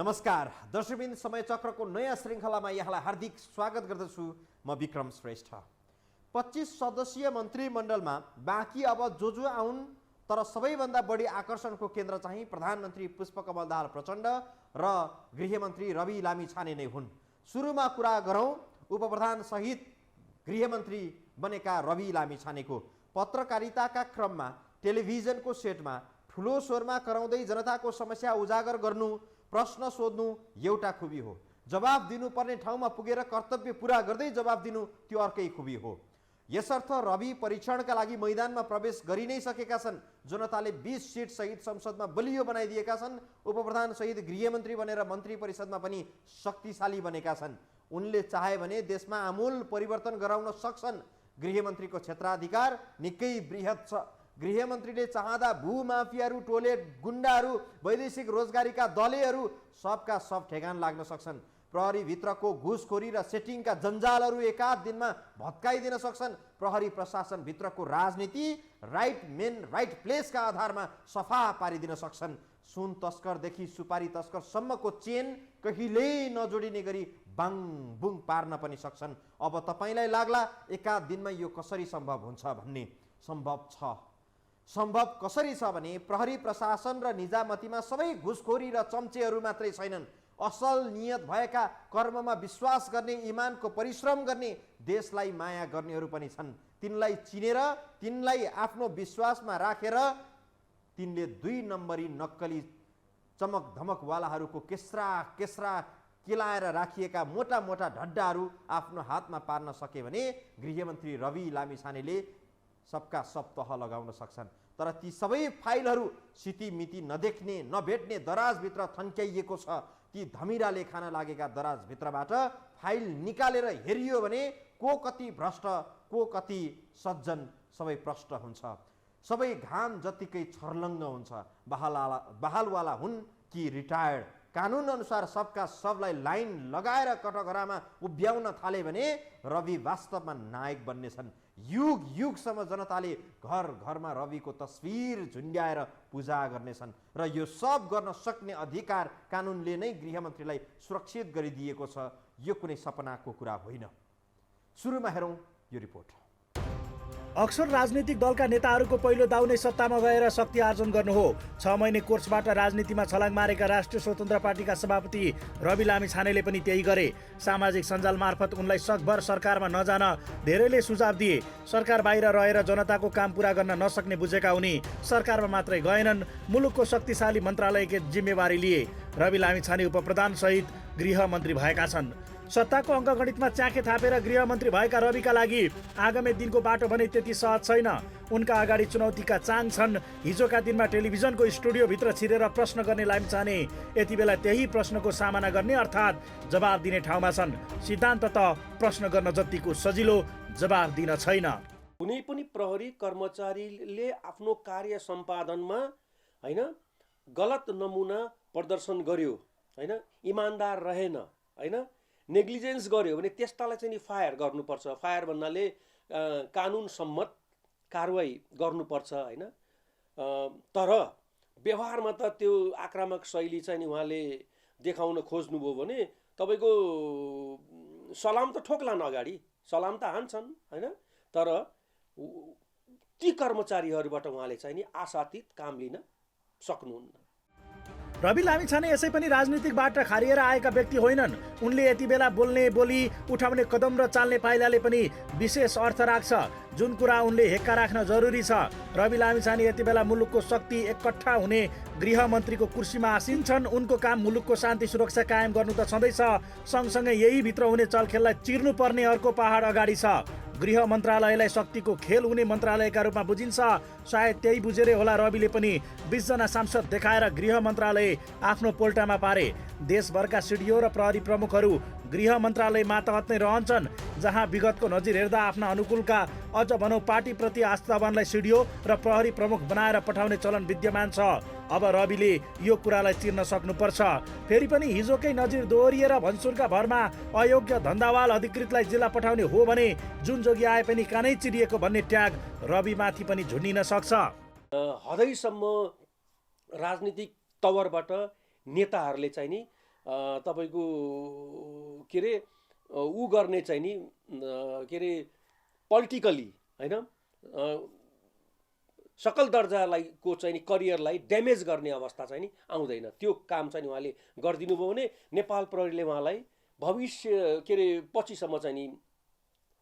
नमस्कार दर्शकबिन समय चक्रको नयाँ श्रृङ्खलामा यहाँलाई हार्दिक स्वागत गर्दछु। म विक्रम श्रेष्ठ। 25 सदस्यीय मन्त्रीमण्डलमा बाँकी अब जो आउन्, तर सबैभन्दा बढी आकर्षणको केन्द्र चाहिँ प्रधानमन्त्री पुष्पकमल दाहाल प्रचण्ड र गृहमन्त्री रवि लामिछाने नै हुन्। सुरुमा कुरा गरौँ उपप्रधान सहित गृहमन्त्री बनेका रवि लामिछानेको। पत्रकारिताका क्रममा टेलिभिजनको सेटमा ठुलो स्वरमा कराउँदै जनताको समस्या उजागर गर्नु, प्रश्न सोध्नु एउटा खुबी हो। जवाब दिनुपर्ने ठाउँमा पुगेर कर्तव्य पुरा गर्दै जवाब दिनु त्यो अर्कै खुबी हो। यसर्थ रवि परीक्षणका लागि मैदानमा प्रवेश गरि नै सकेका छन्। जनताले 20 सिट सहित संसदमा बलियो बनाइदिएका छन्। उपप्रधान सहित गृहमन्त्री बनेर मन्त्री परिषदमा पनि शक्तिशाली बनेका छन्। उनले चाहे भने देशमा आमूल परिवर्तन गराउन सक्छन्। गृहमन्त्रीको क्षेत्राधिकार निकै बृहत छ। गृहमन्त्रीले चाहँदा भूमाफियाहरू, टोले गुण्डाहरू, वैदेशिक रोजगारीका दलेहरू सबका सब ठेगान लाग्न सक्छन्। प्रहरी भित्रको घुसखोरी र सेटिङका जन्जालहरू एकाध दिनमा भत्काइदिन सक्छन्। प्रहरी प्रशासन भित्रको राजनीति राइट मेन राइट प्लेसका आधारमा सफा पारिदिन सक्छन्। सुन तस्करदेखि सुपारी तस्करसम्मको चेन कहिल्यै नजोडिने गरी बाङ बुङ पार्न पनि सक्छन्। अब तपाईँलाई लाग्ला एकाध दिनमा यो कसरी सम्भव हुन्छ भन्ने। सम्भव छ। सम्भव कसरी छ भने प्रहरी प्रशासन र निजामतीमा सबै घुसखोरी र चम्चेहरू मात्रै छैनन्। असल नियत भएका, कर्ममा विश्वास गर्ने, इमानको परिश्रम गर्ने, देशलाई माया गर्नेहरू पनि छन्। तिनलाई चिनेर, तिनलाई आफ्नो विश्वासमा राखेर तिनले 2 नम्बरी नक्कली चमक धमकवालाहरूको केस्रा केलाएर राखिएका मोटा मोटा ढड्डाहरू आफ्नो हातमा पार्न सके भने गृहमन्त्री रवि लामिछानेले सबका सब तह लगाउन सक्छन्। तर ती सबै फाइलहरू सितिमिति नदेख्ने नभेट्ने दराजभित्र थन्क्याइएको छ। ती धमिराले खान लागेका दराजभित्रबाट फाइल निकालेर हेरियो भने को कति भ्रष्ट, को कति सज्जन सबै प्रष्ट हुन्छ। सबै घाम जतिकै छर्लङ्ग हुन्छ। बहालवाला हुन् कि रिटायर्ड, कानुन अनुसार सबका सबलाई लाइन लगाएर कटघरामा उभ्याउन थाले भने रवि वास्तवमा नायक बन्नेछन्। युग युगसम्म जनताले घर घरमा रविको तस्विर झुन्ड्याएर पूजा गर्नेछन् र यो सब गर्न सक्ने अधिकार कानुनले नै गृहमन्त्रीलाई सुरक्षित गरिदिएको छ। यो कुनै सपनाको कुरा होइन। सुरुमा हेरौँ यो रिपोर्ट। अक्सर राजनीतिक दलका नेताहरूको पहिलो दाउ नै सत्तामा गएर शक्ति आर्जन गर्नु हो। 6 महिने कोर्सबाट राजनीतिमा छलाङ मारेका राष्ट्रिय स्वतन्त्र पार्टीका सभापति रवि लामिछानेले पनि त्यही गरे। सामाजिक सञ्जाल मार्फत उनलाई सकभर सरकारमा नजान धेरैले सुझाव दिए। सरकार बाहिर रहेर जनताको काम पुरा गर्न नसक्ने बुझेका उनी सरकारमा मात्रै गएनन्, मुलुकको शक्तिशाली मन्त्रालयको जिम्मेवारी लिए। रवि लामिछाने उपप्रधान सहित गृहमन्त्री भएका छन्। सत्ताको अङ्कगणितमा च्याखे थापेर गृहमन्त्री भएका रविका लागि आगामी दिनको बाटो भने त्यति सहज छैन। उनका अगाडि चुनौतीका चाङ छन्। हिजोका दिनमा टेलिभिजनको स्टुडियोभित्र छिरेर प्रश्न गर्ने लामिछाने यति बेला त्यही प्रश्नको सामना गर्ने अर्थात् जवाब दिने ठाउँमा छन्। सिद्धान्त त प्रश्न गर्न जतिको सजिलो, जवाब दिन छैन। कुनै पनि प्रहरी कर्मचारीले आफ्नो कार्य सम्पादनमा हैन गलत नमुना प्रदर्शन गर्यो, हैन इमानदार रहेन, हैन नेग्लिजेन्स गर्यो भने त्यस्तालाई चाहिँ नि फायर गर्नुपर्छ। फायर भन्नाले कानुन सम्मत कारवाही गर्नुपर्छ, हैन। तर व्यवहारमा त त्यो आक्रामक शैली चाहिँ नि उहाँले देखाउन खोज्नुभयो भने तपाईको सलाम त ठोक्लान्, अगाडि सलाम त हान्छन्, हैन। तर ती कर्मचारीहरूबाट उहाँले चाहिँ नि आशातीत काम लिन सक्नुहुन्न। रवि लामिछाने यसै पनि राजनीतिकबाट खारिएर आएका व्यक्ति होइनन्। उनले यति बेला बोल्ने बोली, उठाउने कदम र चाल्ने पाइलाले पनि विशेष अर्थ राख्छ। जुन कुरा उनले हेक्का राख्न जरुरी छ। रवि लामिछाने यति बेला मुलुकको शक्ति एकट्ठा हुने गृहमन्त्रीको कुर्सीमा आसीन छन्। उनको काम मुलुकको शान्ति सुरक्षा कायम गर्नु त छँदैछ, सँगसँगै यही भित्र हुने चलखेललाई चिर्नु पर्ने अर्को पहाड अगाडि छ। गृह मन्त्रालयलाई शक्तिको खेल हुने मन्त्रालयका रूपमा बुझिन्छ। सायद त्यही बुझेरै होला रविले पनि 20 जना सांसद देखाएर गृह मन्त्रालय आफ्नो पोल्टामा पारे। देशभरका सिडिओ र प्रहरी प्रमुखहरू गृह मन्त्रालय मातहत नै रहन्छन्, जहाँ विगतको नजिर हेर्दा आफ्ना अनुकूलका, अझ भनौँ पार्टीप्रति आस्थावानलाई सिडिओ र प्रहरी प्रमुख बनाएर पठाउने चलन विद्यमान छ। अब रविले यो कुरालाई चिर्न सक्नुपर्छ। फेरि पनि हिजोकै नजिर दोहोरिएर भन्सुरका भरमा अयोग्य धन्दावाल अधिकृतलाई जिल्ला पठाउने हो भने जुन जोगी आए पनि कानै चिरिएको भन्ने ट्याग रविमाथि पनि झुन्डिन सक्छ। हदैसम्म राजनीतिक तवरबाट नेताहरूले चाहिँ नि तपाईँको के अरे ऊ गर्ने चाहिँ नि के अरे पोलिटिकली होइन सकल दर्जालाई को चाहिँ नि करियरलाई ड्यामेज गर्ने अवस्था चाहिँ नि आउँदैन। त्यो काम चाहिँ नि उहाँले गरिदिनु भयो भने नेपाल प्रहरीले उहाँलाई भविष्य के अरे पछिसम्म चाहिँ नि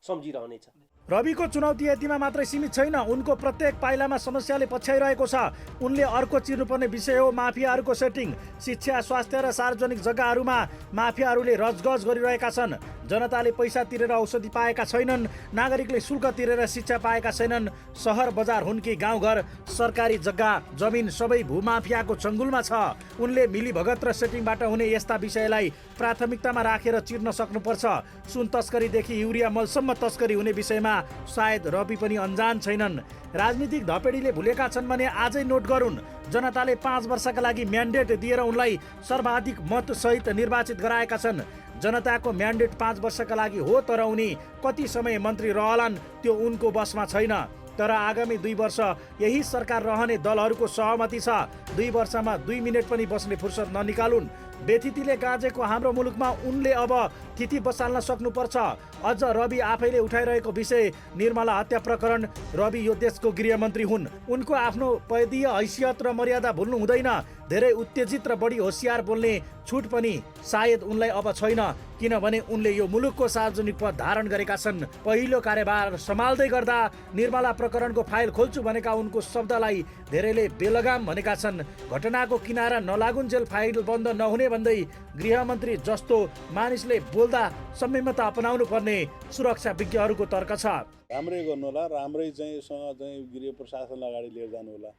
सम्झिरहनेछ। रविको चुनौती यतिमा मात्रै सीमित छैन, उनको प्रत्येक पाइलामा समस्याले पछ्याइरहेको छ। उनले अर्को चिर्नुपर्ने विषय हो माफियाहरूको सेटिङ। शिक्षा, स्वास्थ्य र सार्वजनिक जग्गाहरूमा माफियाहरूले रजगज गरिरहेका छन्। जनताले पैसा तिरेर औषधि पाएका छैनन्, नागरिकले शुल्क तिरेर शिक्षा पाएका छैनन्। सहर बजार हुन् कि गाउँघर, सरकारी जग्गा जमिन सबै भूमाफियाको चङ्गुलमा छ। उनले मिलीभगत र सेटिङबाट हुने यस्ता विषयलाई प्राथमिकतामा राखेर चिर्न सक्नुपर्छ। सुन तस्करीदेखि युरिया मलसम्म तस्करी हुने विषयमा सायद रवि पनि अनजान छैनन्। राजनीतिक धपेडीले भुलेका छन् भने आजै नोट गरून्। जनताले 5 वर्षका लागि म्यान्डेट दिएर उनलाई सर्वाधिक मतसहित निर्वाचित गराएका छन्। जनताको म्यान्डेट 5 वर्षका लागि हो, तर उनी कति समय मन्त्री रहलान् त्यो उनको बसमा छैन। तर आगामी 2 वर्ष यही सरकार रहने दलहरूको सहमति छ। 2 वर्षमा 2 मिनेट पनि बस्ने फुर्सद ननिकालुन्। बेथितिले गाँजेको हाम्रो मुलुकमा उनले अब थिति बसाल्न सक्नुपर्छ। अझ रवि आफैले उठाइरहेको विषय निर्मला हत्या प्रकरण। रवि यो देशको गृहमन्त्री हुन्, उनको आफ्नो पदीय हैसियत र मर्यादा भुल्नु हुँदैन। धेरै उत्तेजित र बढी होसियार बोल्ने छुट पनि सायद उनलाई अब छैन, किनभने उनले यो मुलुकको सार्वजनिक पद धारण गरेका छन्। पहिलो कार्यभार सम्हाल्दै गर्दा निर्मला प्रकरणको फाइल खोल्छु भनेका उनको शब्दलाई धेरैले बेलगाम भनेका छन्। घटनाको किनारा नलागुन्जेल फाइल बन्द नहुने भन्दै गृहमन्त्री जस्तो मानिसले बोल्दा संयमता अपनाउनु पर्ने सुरक्षा विज्ञहरूको तर्क छ। राम्रै गर्नु होला, राम्रै चाहिँ गृह प्रशासन अगाडि लिएर जानु होला।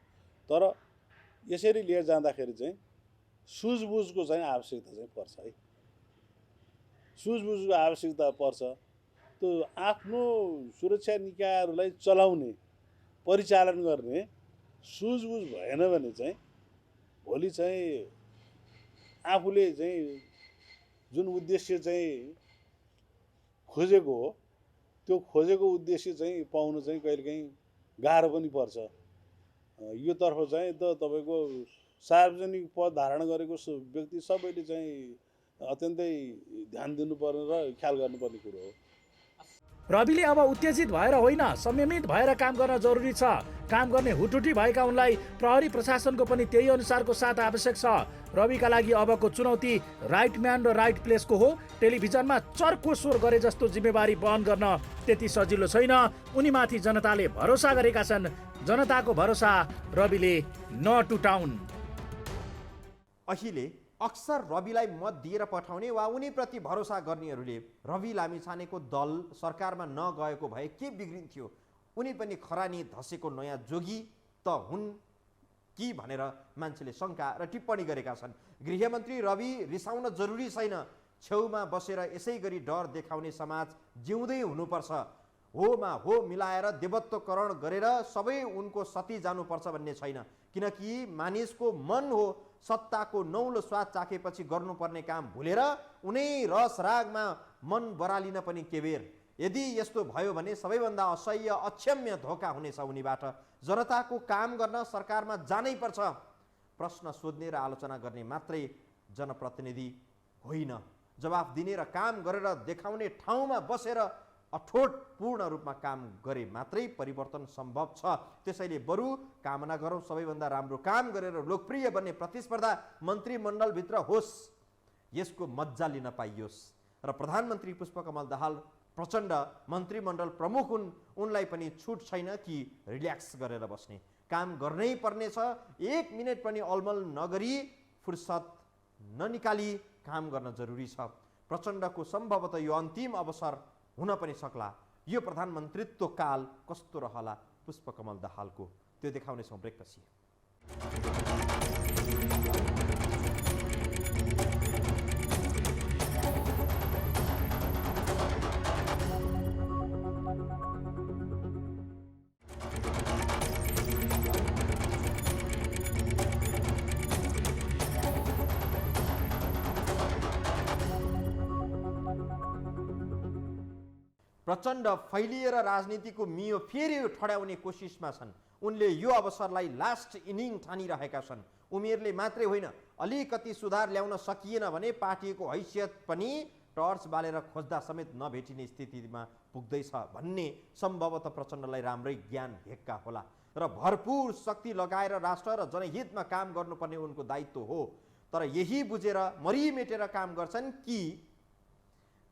तर यसरी लिएर जाँदाखेरि चाहिँ सुझबुझको चाहिँ आवश्यकता चाहिँ पर्छ है। सुझबुझको आवश्यकता पर्छ। त्यो आफ्नो सुरक्षा निकायहरूलाई चलाउने, परिचालन गर्ने सुझबुझ भएन भने चाहिँ भोलि चाहिँ आफूले चाहिँ जुन उद्देश्य चाहिँ खोजेको हो त्यो खोजेको उद्देश्य चाहिँ पाउनु चाहिँ कहिलेकाहीँ गाह्रो पनि पर्छ। यो तर्फ चाहिँ त तपाईँको सार्वजनिक पद धारण गरेको व्यक्ति सबैले चाहिँ अत्यन्तै ध्यान दिनुपर्ने र ख्याल गर्नुपर्ने कुरो हो। रविले अब उत्तेजित भएर होइन, संयमित भएर काम गर्न जरुरी छ। काम गर्ने हुटुटी भएका उनलाई प्रहरी प्रशासनको पनि त्यही अनुसारको साथ आवश्यक छ। रविका लागि अबको चुनौती राइट म्यान र राइट प्लेसको हो। टेलिभिजनमा चर्को स्वर गरे जस्तो जिम्मेवारी वहन गर्न त्यति सजिलो छैन। उनीमाथि जनताले भरोसा गरेका छन्। जनताको भरोसा रविले नटुटाउन्। अहिले अक्सर रविलाई मत दिएर पठाउने वा उनीप्रति भरोसा गर्नेहरूले रवि लामिछानेको दल सरकारमा नगएको भए के बिग्रिन्थ्यो, उनी पनि खरानी धसेको नयाँ जोगी त हुन् कि भनेर मान्छेले शङ्का र टिप्पणी गरेका छन्। गृहमन्त्री रवि रिसाउन जरुरी छैन, छेउमा बसेर यसै गरी डर देखाउने समाज जिउँदै हुनुपर्छ। होमा हो मिलाएर देवत्वकरण गरेर सबै उनको सती जानुपर्छ भन्ने छैन, किनकि मानिसको मन हो सत्ताको नौलो स्वाद चाखेपछि गर्नुपर्ने काम भुलेर उनै रस रागमा मन बरालिन पनि के बेर। यदि यस्तो भयो भने सबैभन्दा असह्य अक्षम्य धोका हुनेछ उनीबाट। जनताको काम गर्न सरकारमा जानै पर्छ। प्रश्न सोध्ने र आलोचना गर्ने मात्रै जनप्रतिनिधि होइन, जवाफ दिने र काम गरेर देखाउने ठाउँमा बसेर अठोट पूर्ण रूपमा काम गरे मात्रै परिवर्तन सम्भव छ। त्यसैले बरु कामना गरौँ सबैभन्दा राम्रो काम गरेर लोकप्रिय बन्ने प्रतिस्पर्धा मन्त्रीमण्डलभित्र होस्, यसको मज्जा लिन पाइयोस्। र प्रधानमन्त्री पुष्पकमल दाहाल प्रचण्ड मन्त्रीमण्डल प्रमुख हुन्, उनलाई पनि छुट छैन कि रिल्याक्स गरेर बस्ने। काम गर्नै पर्नेछ। 1 मिनेट पनि अलमल नगरी फुर्सद ननिकाली काम गर्न जरुरी छ। प्रचण्डको सम्भवतः यो अन्तिम अवसर हुन पनि सक्ला। यो प्रधानमन्त्रीत्व काल कस्तो रहला पुष्पकमल दाहालको, त्यो देखाउनेछौँ ब्रेकपछि। प्रचण्ड फैलिएर राजनीतिको मियो फेरि ठड्याउने कोसिसमा छन्। उनले यो अवसरलाई लास्ट इनिङ ठानिरहेका छन्। उमेरले मात्रै होइन, अलिकति सुधार ल्याउन सकिएन भने पार्टीको हैसियत पनि टर्च बालेर खोज्दा समेत नभेटिने स्थितिमा पुग्दैछ भन्ने सम्भवतः प्रचण्डलाई राम्रै ज्ञान भेक्का होला र भरपूर शक्ति लगाएर राष्ट्र र जनहितमा काम गर्नुपर्ने उनको दायित्व हो। तर यही बुझेर मरिमेटेर काम गर्छन् कि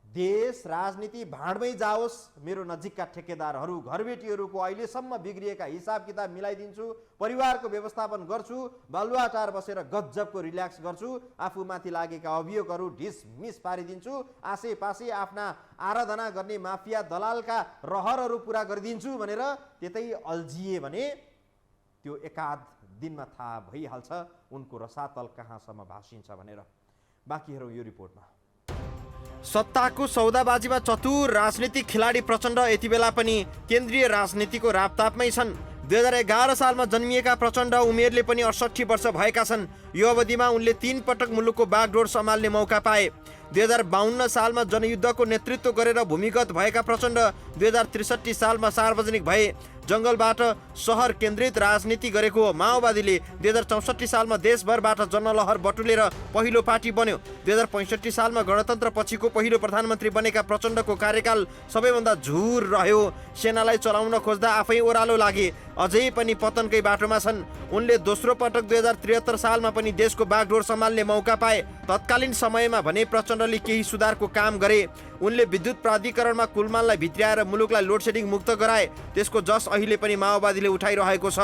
देश राजनीति भाँडमै जाओस्, मेरो नजिकका ठेकेदारहरू घरबेटीहरूको अहिलेसम्म बिग्रिएका हिसाब किताब मिलाइदिन्छु, परिवारको व्यवस्थापन गर्छु, बालुवाटार बसेर गजबको रिल्याक्स गर्छु, आफूमाथि लागेका अभियोगहरू ढिसमिस पारिदिन्छु, आसेपासे आफ्ना आराधना गर्ने माफिया दलालका रहरहरू पुरा गरिदिन्छु भनेर त्यतै अल्झिए भने त्यो एकाध दिनमा थाहा भइहाल्छ उनको रसातल कहाँसम्म भासिन्छ भनेर। बाँकी हेरौँ यो रिपोर्टमा। सत्ताको सौदाबाजीमा चतुर राजनीतिक खेलाडी प्रचण्ड यति बेला पनि केन्द्रीय राजनीतिको रापतापमै छन्। 2011 सालमा जन्मिएका प्रचण्ड उमेरले पनि 68 वर्ष भएका छन्। यो अवधिमा उनले 3 पटक मुलुकको बागडोर सम्हाल्ने मौका पाए। 2052 सालमा जनयुद्धको नेतृत्व गरेर भूमिगत भएका प्रचण्ड 2063 सालमा सार्वजनिक भए। जङ्गलबाट सहर केन्द्रित राजनीति गरेको माओवादीले 2064 सालमा देशभरबाट जनलहर बटुलेर पहिलो पार्टी बन्यो। 2065 सालमा गणतन्त्र पछिको पहिलो प्रधानमन्त्री बनेका प्रचण्डको कार्यकाल सबैभन्दा झुर रह्यो। सेनालाई चलाउन खोज्दा आफै ओह्रालो लागे, अझै पनि पतनकै बाटोमा छन्। उनले दोस्रो पटक 2073 सालमा पनि देशको बागडोर सम्हाल्ने मौका पाए। तत्कालीन समयमा भने प्रचण्डले केही सुधारको काम गरे। उनले विद्युत प्राधिकरणमा कुलमानलाई भित्र्याएर मुलुकलाई लोडसेडिङ मुक्त गराए। त्यसको जस अहिले पनि माओवादीले उठाइरहेको छ।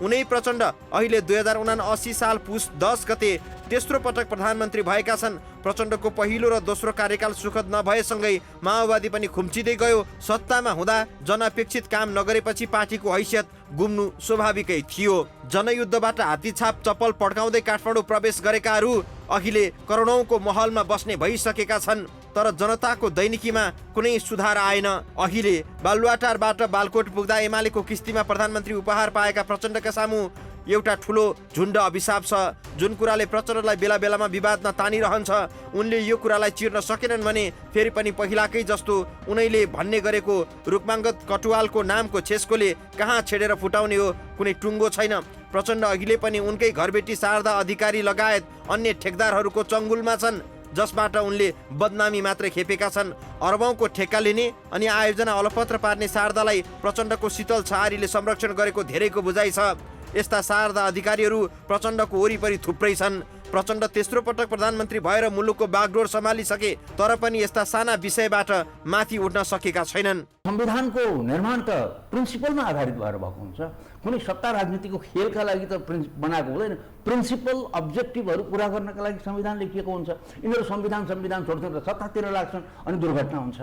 उनै प्रचण्ड अहिले 2079 साल पुस 10 गते तेस्रो पटक प्रधानमन्त्री भएका छन्। प्रचण्डको पहिलो र दोस्रो कार्यकाल सुखद नभएसँगै माओवादी पनि खुम्चिँदै गयो। सत्तामा हुँदा जनापेक्षित काम नगरेपछि पार्टीको हैसियत गुम्नु स्वाभाविकै थियो। जनयुद्धबाट हात्तीछाप चप्पल पड्काउँदै काठमाडौँ प्रवेश गरेकाहरू अहिले करोडौँको महलमा बस्ने भइसकेका छन्। तर जनताको दैनिकीमा कुनै सुधार आएन। अहिले बालुवाटारबाट बालकोट पुग्दा एमालेको किस्तीमा प्रधानमन्त्री उपहार पाएका प्रचण्डका सामु एउटा ठुलो झुण्ड अभिशाप छ, जुन कुराले प्रचण्डलाई बेला बेलामा विवादमा तानिरहन्छ। उनले यो कुरालाई चिर्न सकेनन् भने फेरि पनि पहिलाकै जस्तो उनैले भन्ने गरेको रुक्माङ्गद कटुवालको नामको छेस्कोले कहाँ छेडेर फुटाउने हो, कुनै टुङ्गो छैन। प्रचण्ड अहिले पनि उनकै घरबेटी शारदा अधिकारी लगायत अन्य ठेकदारहरूको चङ्गुलमा छन्, जसबाट उनले बदनामी मात्रै खेपेका छन्। अरबौंको ठेक्का लिने अनि आयोजना अलपत्र पार्ने शारदालाई प्रचण्डको शीतल छहारीले संरक्षण गरेको धेरैको बुझाइ छ। यस्ता शारदा अधिकारीहरू प्रचण्डको वरिपरि थुप्रै छन्। प्रचण्ड तेस्रो पटक प्रधानमन्त्री भएर मुलुकको बागडोर सम्हालिसके, तर पनि यस्ता साना विषयबाट माथि उठ्न सकेका छैनन्। संविधानको निर्माण त प्रिन्सिपलमा आधारित भएर भएको हुन्छ। कुनै सत्ता राजनीतिको खेलका लागि त बनाएको हुँदैन। प्रिन्सिपल अब्जेक्टिभहरू पुरा गर्नका लागि संविधान लेखिएको हुन्छ। यिनीहरू संविधान छोड्छन् र सत्तातिर लाग्छन् अनि दुर्घटना हुन्छ।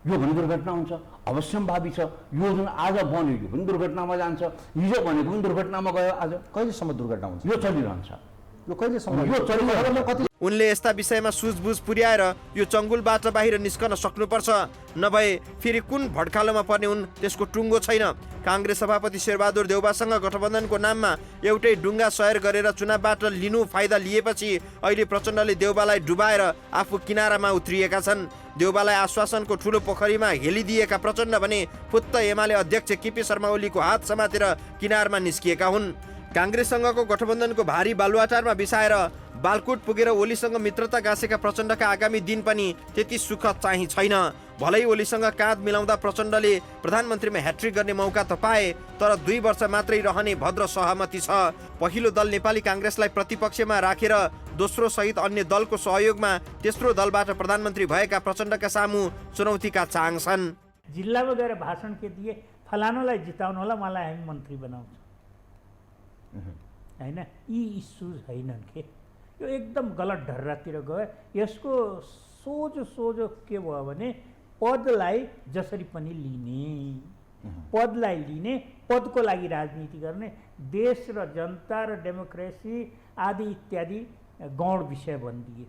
यो पनि दुर्घटना हुन्छ, अवश्यम्भावी छ। यो जुन आज बन्यो यो पनि दुर्घटनामा जान्छ, हिजो भनेको पनि दुर्घटनामा गयो। आज कहिलेसम्म दुर्घटना हुन्छ? यो चलिरहन्छ। यो कहिलेसम्म? यो चलिरहन्छ। कति उनले यस्ता विषयमा सुझबुझ पुर्याएर यो चङ्गुलबाट बाहिर निस्कन सक्नुपर्छ, नभए फेरि कुन भड्कालोमा पर्ने हुन् त्यसको टुङ्गो छैन। काङ्ग्रेस सभापति शेरबहादुर देउवासँग गठबन्धनको नाममा एउटै डुङ्गा सयर गरेर चुनावबाट लिनु फाइदा लिएपछि अहिले प्रचण्डले देउवालाई डुबाएर आफू किनारामा उत्रिएका छन्। देउवालाई आश्वासनको ठुलो पोखरीमा हेलिदिएका प्रचण्ड भने फुत्त एमाले अध्यक्ष केपी शर्मा ओलीको हात समातेर किनारमा निस्किएका हुन्। काङ्ग्रेससँगको गठबन्धनको भारी बालुवाटारमा बिसाएर बालकोट पुगेर ओलीसँग मित्रता गाँसेका प्रचण्डका आगामी दिन पनि त्यति सुखद चाहिँ छैन। भलै ओलीसँग काँध मिलाउँदा प्रचण्डले प्रधानमन्त्रीमा ह्याट्रिक गर्ने मौका त पाए, तर 2 वर्ष मात्रै रहने भद्र सहमति छ। पहिलो दल नेपाली काङ्ग्रेसलाई प्रतिपक्षमा राखेर दोस्रो सहित अन्य दलको सहयोगमा तेस्रो दलबाट प्रधानमन्त्री भएका प्रचण्डका सामु चुनौतीका चाङ छन्। जिल्लामा गएर भाषण के दिए, फलानालाई जिताउनु होला, मलाई हामी मन्त्री बनाउँछ होइन। यी इस्युज होइनन् के, यो एकदम गलत ढर्रातिर गयो। यसको सोझो के भयो भने पदलाई जसरी पनि लिने, पदलाई लिने, पदको लागि राजनीति गर्ने, देश र जनता र डेमोक्रेसी आदि इत्यादि गौण विषय बनिदिए।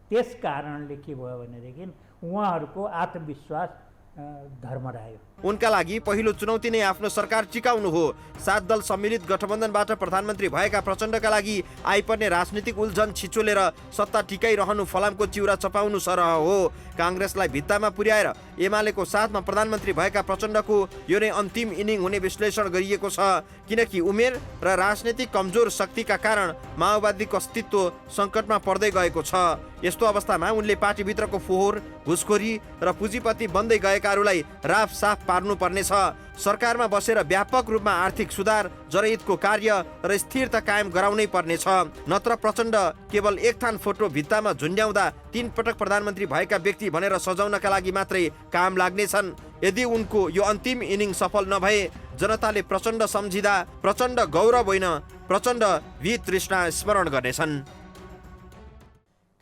त्यस कारणले के भयो भनेदेखि उहाँहरूको आत्मविश्वास धर्म रह्यो। उनका लागि पहिलो चुनौती नै आफ्नो सरकार टिकाउनु हो। 7 दल सम्मिलित गठबन्धनबाट प्रधानमन्त्री भएका प्रचण्डका लागि आइपर्ने राजनीतिक उल्झन छिचोलेर सत्ता टिकाइरहनु फलामको चिउरा चपाउनु सरह हो। काङ्ग्रेसलाई भित्तामा पुर्याएर एमालेको साथमा प्रधानमन्त्री भएका प्रचण्डको यो नै अन्तिम इनिङ हुने विश्लेषण गरिएको छ, किनकि उमेर र राजनीतिक कमजोर शक्तिका कारण माओवादीको अस्तित्व सङ्कटमा पर्दै गएको छ। यस्तो अवस्थामा उनले पार्टीभित्रको फोहोर, घुसखोरी र पुँजीपति बन्दै गएकाहरूलाई राफ साफ पार्नुपर्नेछ। सरकारमा बसेर व्यापक रूपमा आर्थिक सुधार, जनहितको कार्य र स्थिरता कायम गराउनै पर्नेछ। नत्र प्रचण्ड केवल एक थान फोटो भित्तामा झुन्ड्याउँदा 3 पटक प्रधानमन्त्री भएका व्यक्ति भनेर सजाउनका लागि मात्रै काम लाग्नेछन्। यदि उनको यो अन्तिम इनिङ सफल नभए जनताले प्रचण्ड सम्झिँदा प्रचण्ड गौरव होइन, प्रचण्ड वीर तृष्णा स्मरण गर्नेछन्।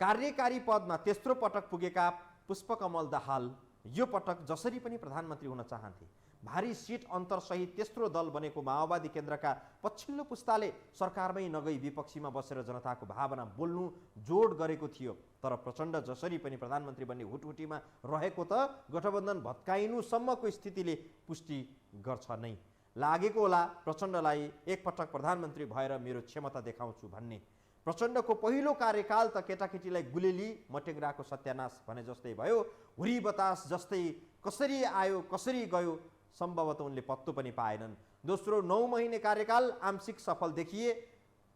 कार्यकारी पदमा तेस्रो पटक पुगेका पुष्पकमल दाहाल यो पटक जसरी पनि प्रधानमन्त्री हुन चाहन्थे। भारी सिट अन्तरसहित तेस्रो दल बनेको माओवादी केन्द्रका पछिल्लो पुस्ताले सरकारमै नगई विपक्षीमा बसेर जनताको भावना बोल्नु जोड गरेको थियो। तर प्रचण्ड जसरी पनि प्रधानमन्त्री बन्ने हुटहुटीमा रहेको त गठबन्धन भत्काइनुसम्मको स्थितिले पुष्टि गर्छ नै। लागेको होला प्रचण्डलाई एकपटक प्रधानमन्त्री भएर मेरो क्षमता देखाउँछु भन्ने। प्रचण्डको पहिलो कार्यकाल त केटाकेटीलाई गुलेली मटेङ्ग्राको सत्यानाश भने जस्तै भयो। हुरी बतास जस्तै कसरी आयो कसरी गयो सम्भवतः उनले पत्तो पनि पाएनन्। दोस्रो 9 महिने कार्यकाल आंशिक सफल देखिए।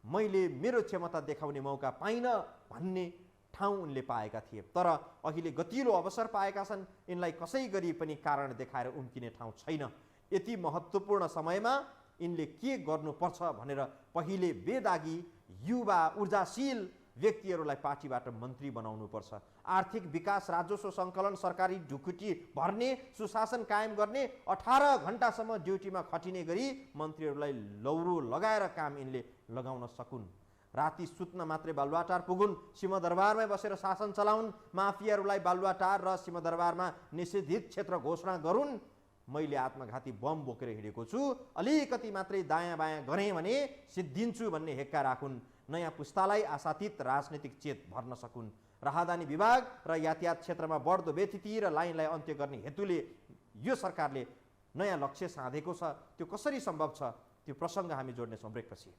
मैले मेरो क्षमता देखाउने मौका पाइनँ भन्ने ठाउँ उनले पाएका थिए। तर अहिले गतिलो अवसर पाएका छन्। यिनलाई कसै गरी पनि कारण देखाएर उम्किने ठाउँ छैन। यति महत्त्वपूर्ण समयमा यिनले के गर्नुपर्छ भनेर पहिले बेदागी युवा ऊर्जाशील व्यक्तिहरूलाई पार्टीबाट मन्त्री बनाउनुपर्छ। आर्थिक विकास, राजस्व सङ्कलन, सरकारी ढुकुटी भर्ने, सुशासन कायम गर्ने, 18 घण्टासम्म ड्युटीमा खटिने गरी मन्त्रीहरूलाई लौरो लगाएर काम यिनले लगाउन सकुन्। राति सुत्न मात्रै बालुवाटार पुगुन्, सिंहदरबारमै बसेर शासन चलाउन्, माफियाहरूलाई बालुवाटार र सिंहदरबारमा निषेधित क्षेत्र घोषणा गरून्। मैले आत्मघाती बम बोकेर हिँडेको छु, अलिकति मात्रै दायाँ बायाँ गरेँ भने सिद्धिन्छु भन्ने हेक्का राखुन्। नयाँ पुस्तालाई आशातीत राजनीतिक चेत भर्न सकुन्। राहदानी विभाग र यातायात क्षेत्रमा बढ्दो बेथिति र लाइनलाई अन्त्य गर्ने हेतुले यो सरकारले नयाँ लक्ष्य साधेको छ। त्यो कसरी सम्भव छ त्यो प्रसङ्ग हामी जोड्नेछौँ ब्रेकपछि।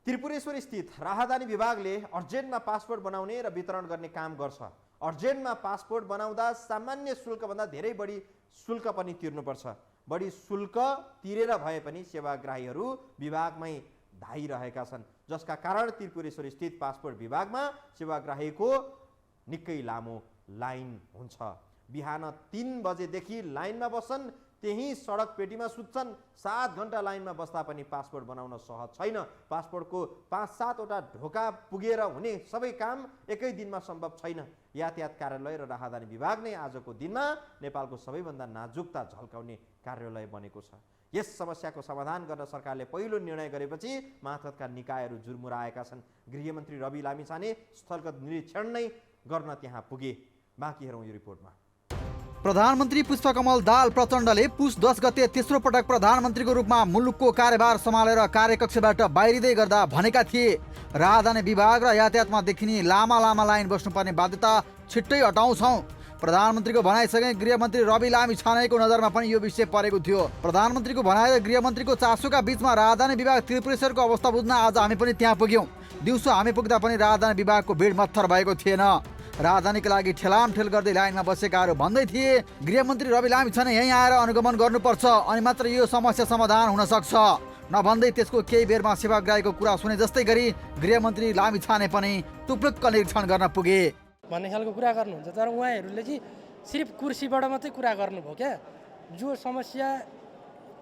त्रिपुरेश्वर स्थित राहदानी विभागले अर्जेन्टमा पासपोर्ट बनाउने र वितरण गर्ने काम गर्छ। अर्जेन्टमा पासपोर्ट बनाउँदा सामान्य शुल्कभन्दा धेरै बढी शुल्क पनि तिर्नुपर्छ। बढी शुल्क तिरेर भए पनि सेवाग्राहीहरू विभागमै धाइरहेका छन्, जसका कारण त्रिपुरेश्वर स्थित पासपोर्ट विभागमा सेवाग्राहीको निकै लामो लाइन हुन्छ। बिहान 3 बजेदेखि लाइनमा बस्छन्, त्यही सडक पेटीमा सुत्छन्। 7 घण्टा लाइनमा बस्दा पनि पासपोर्ट बनाउन सहज छैन। पासपोर्टको 5-7 वटा ढोका पुगेर हुने सबै काम एकै दिनमा सम्भव छैन। यातायात कार्यालय र राहदानी विभाग नै आजको दिनमा नेपालको सबैभन्दा नाजुकता झल्काउने कार्यालय बनेको छ। यस समस्याको समाधान गर्न सरकारले पहिलो निर्णय गरेपछि मातहतका निकायहरू जुर्मुराएका छन्। गृहमन्त्री रवि लामिछाने स्थलगत निरीक्षण नै गर्न त्यहाँ पुगे। बाँकी हेरौँ यो रिपोर्टमा। प्रधानमन्त्री पुष्पकमल दाहाल प्रचण्डले पुस 10 गते तेस्रो पटक प्रधानमन्त्रीको रूपमा मुलुकको कार्यभार सम्हालेर कार्यकक्षबाट बाहिरिँदै गर्दा भनेका थिए, राहदानी विभाग र यातायातमा देखिने लामा लाइन बस्नुपर्ने बाध्यता छिट्टै हटाउँछौँ। प्रधानमन्त्रीको भनाइसँगै गृहमन्त्री रवि लामिछानेको नजरमा पनि यो विषय परेको थियो। प्रधानमन्त्रीको भनाइ र गृहमन्त्रीको चासोका बीचमा राहदानी विभाग त्रिपुरेश्वरको अवस्था बुझ्न आज हामी पनि त्यहाँ पुग्यौँ। दिउँसो हामी पुग्दा पनि राहदानी विभागको भिड मत्थर भएको थिएन। राजधानीका लागि ठेलामठेल गर्दै लाइनमा बसेकाहरू भन्दै थिए, गृहमन्त्री रवि लामिछाने यहीँ आएर अनुगमन गर्नुपर्छ, अनि मात्र यो समस्या समाधान हुन सक्छ। नभन्दै त्यसको केही बेरमा सेवाग्राहीको कुरा सुने जस्तै गरी गृहमन्त्री लामिछाने पनि टुप्लुक्क निरीक्षण गर्न पुगे भन्ने खालको कुरा गर्नुहुन्छ। तर उहाँहरूले चाहिँ सिर्फ कुर्सीबाट मात्रै कुरा गर्नुभयो क्या। जो समस्या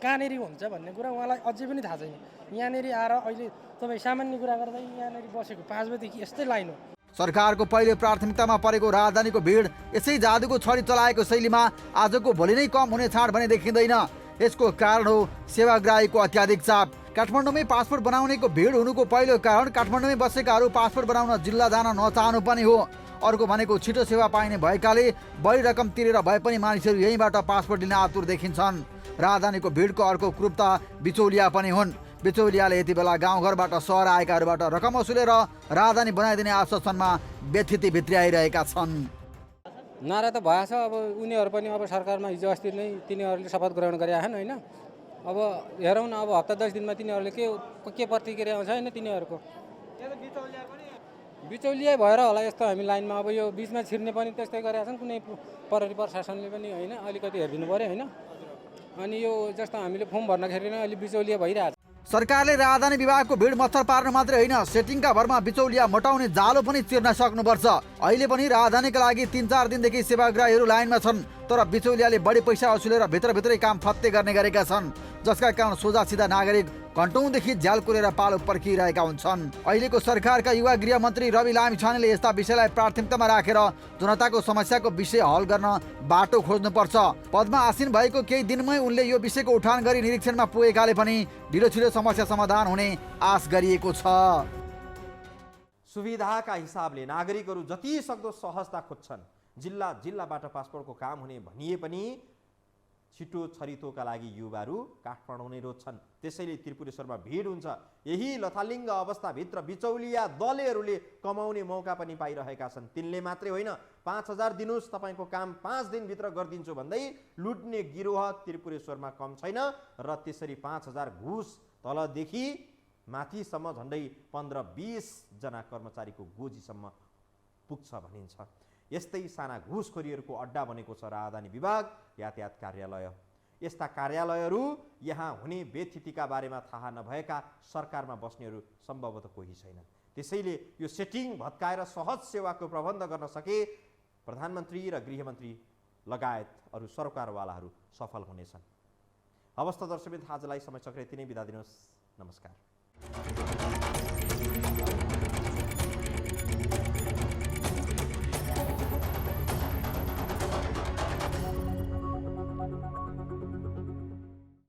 कहाँनिर हुन्छ भन्ने कुरा उहाँलाई अझै पनि थाहा छैन। यहाँनिर आएर अहिले तपाईँ सामान्य कुरा गर्दा यहाँनिर बसेको 5 बजेदेखि यस्तै लाइन हो। सरकारको पहिलो प्राथमिकतामा परेको राजधानीको भिड यसै जादुको छडी चलाएको शैलीमा आजको भोलि नै कम हुने छाड भने देखिँदैन। यसको कारण हो सेवाग्राहीको अत्याधिक चाप। काठमाडौँमै पासपोर्ट बनाउनेको भिड हुनुको पहिलो कारण काठमाडौँमै बसेकाहरू पासपोर्ट बनाउन जिल्ला जान नचाहनु पनि हो। अर्को भनेको छिटो सेवा पाइने भएकाले बढी रकम तिरेर भए पनि मानिसहरू यहीँबाट पासपोर्ट लिन आतुर देखिन्छन्। राजधानीको भिडको अर्को क्रूरता बिचौलिया पनि हुन्। बिचौलियाले यति बेला गाउँघरबाट सहर आएकाहरूबाट रकम वसुलेर राजधानी बनाइदिने आश्वासनमा व्यथिति भित्र्याइरहेका छन्। नारा त भएछ, अब उनीहरू पनि अब सरकारमा हिजो अस्ति नै तिनीहरूले शपथ ग्रहण गरेका छन् होइन। अब हेरौँ न, अब हप्ता 10 दिनमा तिनीहरूले के प्रतिक्रिया आउँछ होइन तिनीहरूको। बिचौलिया भएर होला यस्तो हामी लाइनमा अब यो बिचमा छिर्ने पनि त्यस्तै गरेका छन्। कुनै प्रहरी प्रशासनले पनि होइन अलिकति हेरिदिनु पऱ्यो होइन। अनि यो जस्तो हामीले फर्म भर्दाखेरि नै अलि बिचौलिया भइरहेछ। सरकारले राजधानी विभागको भिड मत्थर पार्न मात्रै होइन, सेटिङका भरमा बिचौलिया मटाउने जालो पनि चिर्न सक्नुपर्छ। अहिले पनि राजधानीका लागि 3-4 दिनदेखि सेवाग्राहीहरू लाइनमा छन्, तर बिचौलियाले बढी पैसा वसुलेर भित्रभित्रै काम फत्ते गर्ने गरेका छन्, जसका कारण सोझा सिधा नागरिक घन्टौँदेखि झ्याल कुरेर पालो पर्खिरहेका हुन्छन्। अहिलेको सरकारका युवा गृह मन्त्री रवि लामिछानेले यस्ता विषयलाई प्राथमिकतामा राखेर जनताको समस्याको विषय हल गर्न बाटो खोज्नुपर्छ। पदमा आसीन भएको केही दिनमै उनले यो विषयको उठान गरी निरीक्षणमा पुगेकाले पनि ढिलो समस्या समाधान हुने आश गरिएको छ। सुविधाका हिसाबले नागरिकहरू जति सक्दो सहजता खोज्छन्। जिल्लाबाट पासपोर्टको काम हुने भनिए पनि छिटो छरितोका लागि युवाहरू काठमाडौँ नै रोज्छन्। त्यसैले त्रिपुरेश्वरमा भिड हुन्छ। यही लथालिङ्ग अवस्थाभित्र बिचौलिया दलहरूले कमाउने मौका पनि पाइरहेका छन्। तिनले मात्रै होइन, 5000 दिनुहोस् तपाईँको काम 5 दिनभित्र गरिदिन्छु भन्दै लुट्ने गिरोह त्रिपुरेश्वरमा कम छैन। र त्यसरी 5000 घुस तलदेखि माथिसम्म झन्डै 15-20 जना कर्मचारीको गोजीसम्म पुग्छ भनिन्छ। यस्तै साना घुसखोरीहरूको अड्डा बनेको छ राजधानी विभाग यातायात कार्यालय। यस्ता कार्यालयहरू यहाँ हुने व्यथितिका बारेमा थाहा नभएका सरकारमा बस्नेहरू सम्भवतः कोही छैनन्। त्यसैले यो सेटिङ भत्काएर सहज सेवाको प्रबन्ध गर्न सके प्रधानमन्त्री र गृहमन्त्री लगायत अरू सरकारवालाहरू सफल हुनेछन्। हवस् त दर्शकवृन्द, आजलाई समय चक्र यति नै, बिदा दिनुहोस्। नमस्कार।